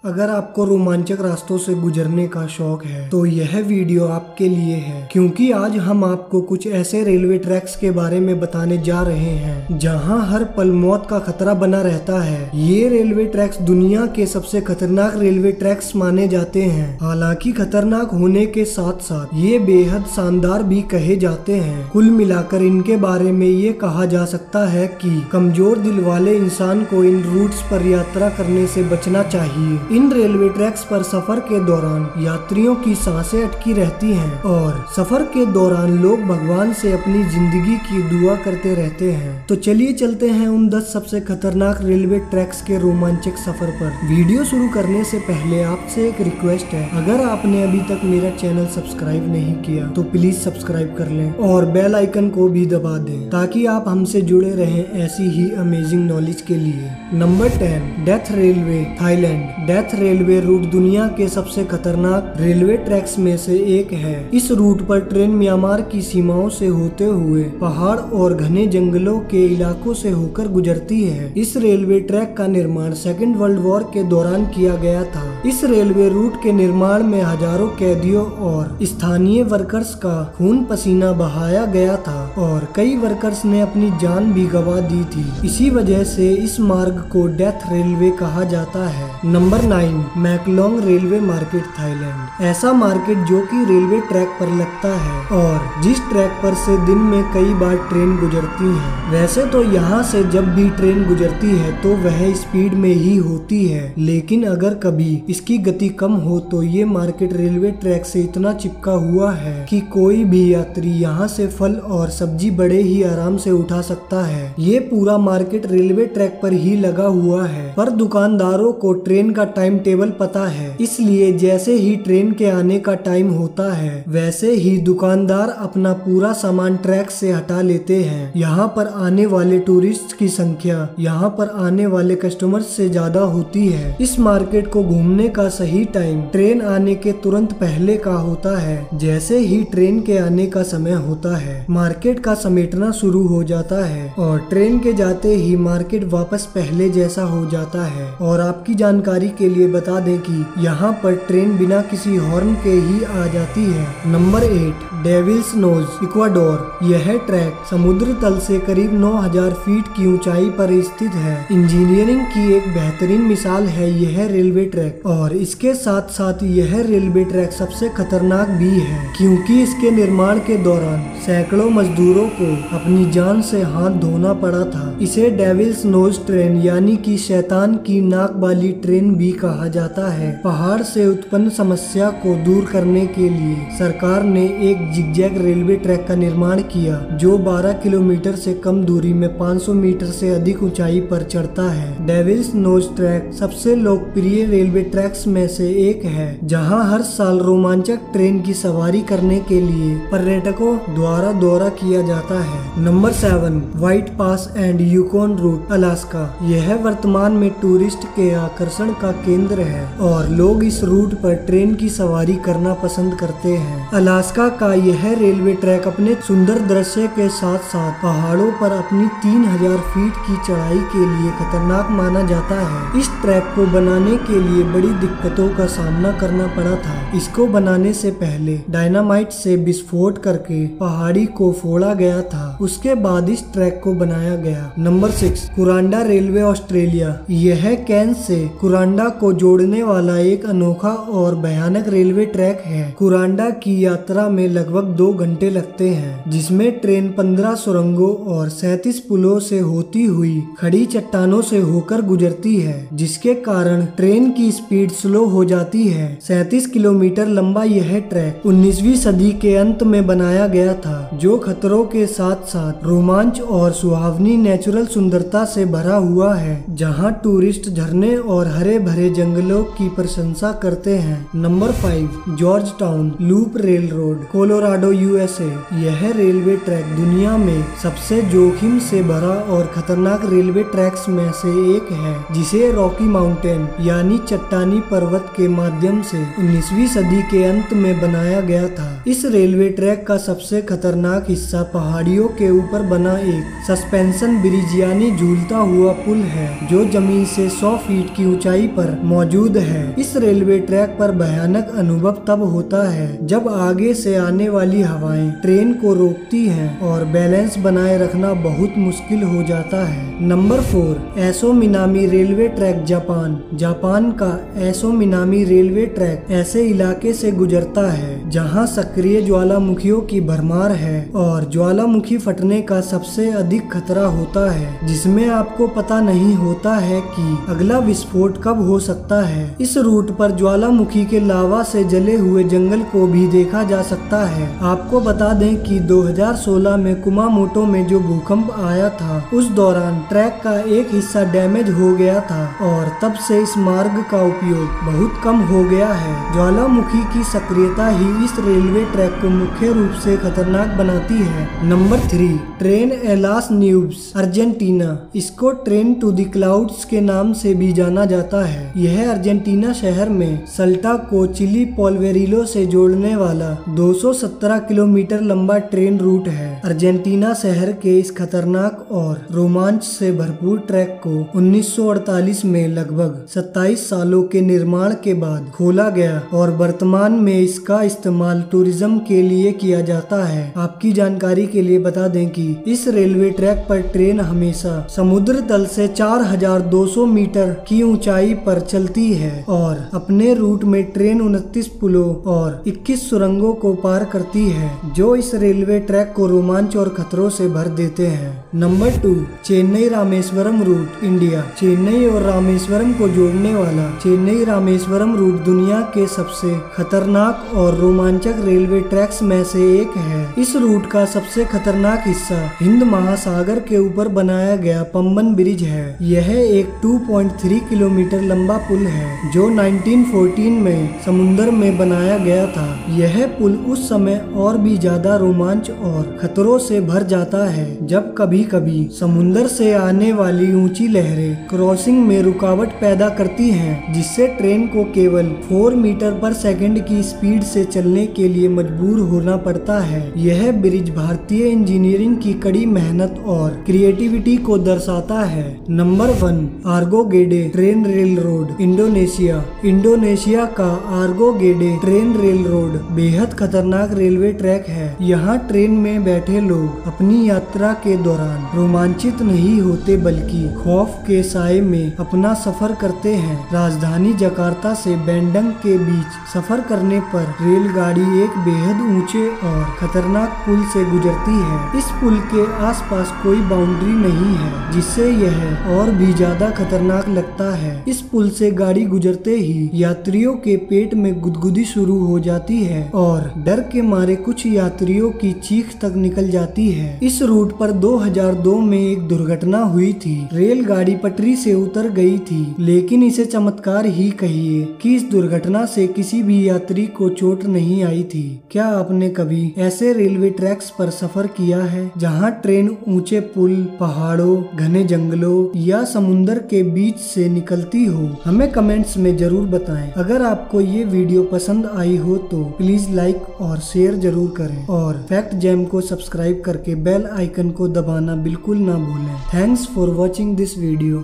अगर आपको रोमांचक रास्तों से गुजरने का शौक है तो यह वीडियो आपके लिए है, क्योंकि आज हम आपको कुछ ऐसे रेलवे ट्रैक्स के बारे में बताने जा रहे हैं जहां हर पल मौत का खतरा बना रहता है। ये रेलवे ट्रैक्स दुनिया के सबसे खतरनाक रेलवे ट्रैक्स माने जाते हैं। हालांकि खतरनाक होने के साथ साथ ये बेहद शानदार भी कहे जाते हैं। कुल मिलाकर इनके बारे में ये कहा जा सकता है कि कमजोर दिल वाले इंसान को इन रूट्स पर यात्रा करने से बचना चाहिए। इन रेलवे ट्रैक्स पर सफर के दौरान यात्रियों की सांसें अटकी रहती हैं और सफर के दौरान लोग भगवान से अपनी जिंदगी की दुआ करते रहते हैं। तो चलिए चलते हैं उन 10 सबसे खतरनाक रेलवे ट्रैक्स के रोमांचक सफर पर। वीडियो शुरू करने से पहले आपसे एक रिक्वेस्ट है, अगर आपने अभी तक मेरा चैनल सब्सक्राइब नहीं किया तो प्लीज सब्सक्राइब कर लें और बेल आइकन को भी दबा दें ताकि आप हमसे जुड़े रहें ऐसी ही अमेजिंग नॉलेज के लिए। Number 10, death railway, Thailand. Death railway route दुनिया के सबसे खतरनाक रेलवे ट्रैक्स में से एक है। इस रूट पर ट्रेन म्यांमार की सीमाओं से होते हुए पहाड़ और घने जंगलों के इलाकों से होकर गुजरती है। इस रेलवे ट्रैक का निर्माण सेकेंड वर्ल्ड वॉर के दौरान किया गया था। इस रेलवे रूट के निर्माण में हजारों कैदियों और स्थानीय वर्कर्स का खून पसीना बहाया गया था और कई वर्कर्स ने अपनी जान भी गंवा दी थी। इसी वजह से इस मार्ग को डेथ रेलवे कहा जाता है। Number 9, Maeklong railway market, Thailand. ऐसा मार्केट जो कि रेलवे ट्रैक पर लगता है और जिस ट्रैक पर से दिन में कई बार ट्रेन गुजरती है। वैसे तो यहाँ से जब भी ट्रेन गुजरती है तो वह स्पीड में ही होती है, लेकिन अगर कभी इसकी गति कम हो तो ये मार्केट रेलवे ट्रैक से इतना चिपका हुआ है कि कोई भी यात्री यहाँ से फल और सब्जी बड़े ही आराम से उठा सकता है। ये पूरा मार्केट रेलवे ट्रैक पर ही लगा हुआ है, पर दुकानदारों को ट्रेन का टाइम टेबल पता है, इसलिए जैसे ही ट्रेन के आने का टाइम होता है वैसे ही दुकानदार अपना पूरा सामान ट्रैक से हटा लेते हैं। यहाँ पर आने वाले टूरिस्ट की संख्या यहाँ पर आने वाले कस्टमर्स से ज्यादा होती है। इस मार्केट को घूमने का सही टाइम ट्रेन आने के तुरंत पहले का होता है। जैसे ही ट्रेन के आने का समय होता है मार्केट का समेटना शुरू हो जाता है और ट्रेन के जाते ही मार्केट वापस पहले जैसा हो जाता है। और आपकी जानकारी के लिए बता दें कि यहाँ पर ट्रेन बिना किसी हॉर्न के ही आ जाती है। Number 8, devil's nose, Ecuador. यह ट्रैक समुद्र तल से करीब 9000 फीट की ऊंचाई पर स्थित है। इंजीनियरिंग की एक बेहतरीन मिसाल है यह रेलवे ट्रैक, और इसके साथ साथ यह रेलवे ट्रैक सबसे खतरनाक भी है क्योंकि इसके निर्माण के दौरान सैकड़ों मजदूरों को अपनी जान से हाथ धोना पड़ा था। इसे डेविल्स नोज ट्रेन यानी कि शैतान की नाक वाली ट्रेन भी कहा जाता है। पहाड़ से उत्पन्न समस्या को दूर करने के लिए सरकार ने एक जिगजैग रेलवे ट्रैक का निर्माण किया जो 12 किलोमीटर से कम दूरी में 500 मीटर से अधिक ऊंचाई पर चढ़ता है। डेविल्स नोज ट्रैक सबसे लोकप्रिय रेलवे ट्रैक्स में से एक है जहां हर साल रोमांचक ट्रेन की सवारी करने के लिए पर्यटकों द्वारा दौरा किया जाता है। Number 7, White Pass and Yukon Route, Alaska. यह वर्तमान में टूरिस्ट के आकर्षण का केंद्र है और लोग इस रूट पर ट्रेन की सवारी करना पसंद करते हैं। अलास्का का यह रेलवे ट्रैक अपने सुंदर दृश्य के साथ साथ पहाड़ों पर अपनी 3000 फीट की चढ़ाई के लिए खतरनाक माना जाता है। इस ट्रैक को बनाने के लिए बड़ी दिक्कतों का सामना करना पड़ा था। इसको बनाने से पहले डायनामाइट से विस्फोट करके पहाड़ी को फोड़ा गया था, उसके बाद इस ट्रैक को बनाया गया। Number 6, Kuranda railway, Australia. यह कैंस से कुरांडा को जोड़ने वाला एक अनोखा और भयानक रेलवे ट्रैक है। कुरांडा की यात्रा में लगभग 2 घंटे लगते हैं, जिसमें ट्रेन 15 सुरंगों और 37 पुलों से होती हुई खड़ी चट्टानों से होकर गुजरती है, जिसके कारण ट्रेन की स्पीड स्लो हो जाती है। 37 किलोमीटर लंबा यह ट्रैक 19वीं सदी के अंत में बनाया गया था, जो खतरों के साथ साथ रोमांच और सुहावनी नेचुरल सुंदरता से भरा हुआ है, जहां टूरिस्ट झरने और हरे भरे जंगलों की प्रशंसा करते हैं। Number 5, George town loop rail road, Colorado, USA. यह रेलवे ट्रैक दुनिया में सबसे जोखिम से भरा और खतरनाक रेलवे ट्रैक्स में से एक है, जिसे रॉकी माउंटेन यानी चट्टानी पर्वत के माध्यम से 19वीं सदी के अंत में बनाया गया था। इस रेलवे ट्रैक का सबसे खतरनाक हिस्सा पहाड़ियों के ऊपर बना एक सस्पेंशन ब्रिज यानी झूलता हुआ पुल है, जो जमीन से 100 फीट की ऊंचाई पर पर मौजूद है। इस रेलवे ट्रैक पर भयानक अनुभव तब होता है जब आगे से आने वाली हवाएं ट्रेन को रोकती हैं और बैलेंस बनाए रखना बहुत मुश्किल हो जाता है। नंबर 4, एसो Minami railway track, Japan. Japan का एसो मिनामी रेलवे ट्रैक ऐसे इलाके से गुजरता है जहां सक्रिय ज्वालामुखियों की भरमार है और ज्वालामुखी फटने का सबसे अधिक खतरा होता है, जिसमें आपको पता नहीं होता है कि अगला विस्फोट कब हो सकता है। इस रूट पर ज्वालामुखी के लावा से जले हुए जंगल को भी देखा जा सकता है। आपको बता दें कि 2016 में कुमामोटो में जो भूकंप आया था उस दौरान ट्रैक का एक हिस्सा डैमेज हो गया था और तब से इस मार्ग का उपयोग बहुत कम हो गया है। ज्वालामुखी की सक्रियता ही इस रेलवे ट्रैक को मुख्य रूप से खतरनाक बनाती है। Number 3, train a las Nubes, Argentina. इसको ट्रेन टू द क्लाउड्स के नाम से भी जाना जाता है। यह अर्जेंटीना शहर में सल्टा को चिली पोल्वेरिलो से जोड़ने वाला 217 किलोमीटर लंबा ट्रेन रूट है। अर्जेंटीना शहर के इस खतरनाक और रोमांच से भरपूर ट्रैक को 1948 में लगभग 27 सालों के निर्माण के बाद खोला गया और वर्तमान में इसका इस्तेमाल टूरिज्म के लिए किया जाता है। आपकी जानकारी के लिए बता दें कि इस रेलवे ट्रैक पर ट्रेन हमेशा समुद्र तल से 4200 मीटर की ऊंचाई पर चलती है और अपने रूट में ट्रेन 29 पुलों और 21 सुरंगों को पार करती है, जो इस रेलवे ट्रैक को रोमांच और खतरों से भर देते हैं। Number 2, Chennai Rameswaram route, India. Chennai और रामेश्वरम को जोड़ने वाला चेन्नई रामेश्वरम रूट दुनिया के सबसे खतरनाक और रोमांचक रेलवे ट्रैक्स में से एक है। इस रूट का सबसे खतरनाक हिस्सा हिंद महासागर के ऊपर बनाया गया पंबन ब्रिज है। यह एक 2.3 किलोमीटर लंबा पुल है जो 1914 में समुद्र में बनाया गया था। यह पुल उस समय और भी ज्यादा रोमांच और खतरों से भर जाता है जब कभी कभी समुद्र से आने वाली ऊंची लहरें क्रॉसिंग में रुकावट पैदा करती हैं, जिससे ट्रेन को केवल 4 मीटर पर सेकंड की स्पीड से चलने के लिए मजबूर होना पड़ता है। यह ब्रिज भारतीय इंजीनियरिंग की कड़ी मेहनत और क्रिएटिविटी को दर्शाता है। Number 1, Argo Gede train rail road, Indonesia. Indonesia का Argo Gede train rail road बेहद खतरनाक रेलवे ट्रैक है। यहाँ ट्रेन में बैठे लोग अपनी यात्रा के दौरान रोमांचित नहीं होते बल्कि खौफ के साए में अपना सफर करते हैं। राजधानी जकार्ता से बैंडंग के बीच सफर करने पर रेलगाड़ी एक बेहद ऊंचे और खतरनाक पुल से गुजरती है। इस पुल के आसपास कोई बाउंड्री नहीं है, जिससे यह और भी ज्यादा खतरनाक लगता है। इस पुल से गाड़ी गुजरते ही यात्रियों के पेट में गुदगुदी शुरू हो जाती है और डर के मारे कुछ यात्रियों की चीख तक निकल जाती है। इस रूट पर 2002 में एक दुर्घटना हुई थी। रेलगाड़ी पटरी से उतर गई थी, लेकिन इसे चमत्कार ही कहिए कि इस दुर्घटना से किसी भी यात्री को चोट नहीं आई थी। क्या आपने कभी ऐसे रेलवे ट्रैक्स पर सफर किया है जहां ट्रेन ऊंचे पुल, पहाड़ों, घने जंगलों या समुंदर के बीच से निकलती हो? हमें कमेंट्स में जरूर बताएं। अगर आपको ये वीडियो पसंद आई हो तो प्लीज लाइक और शेयर जरूर करें और फैक्ट जैम को सब्सक्राइब करके बेल आइकन को दबाना बिल्कुल ना भूलें। Thanks for watching this video.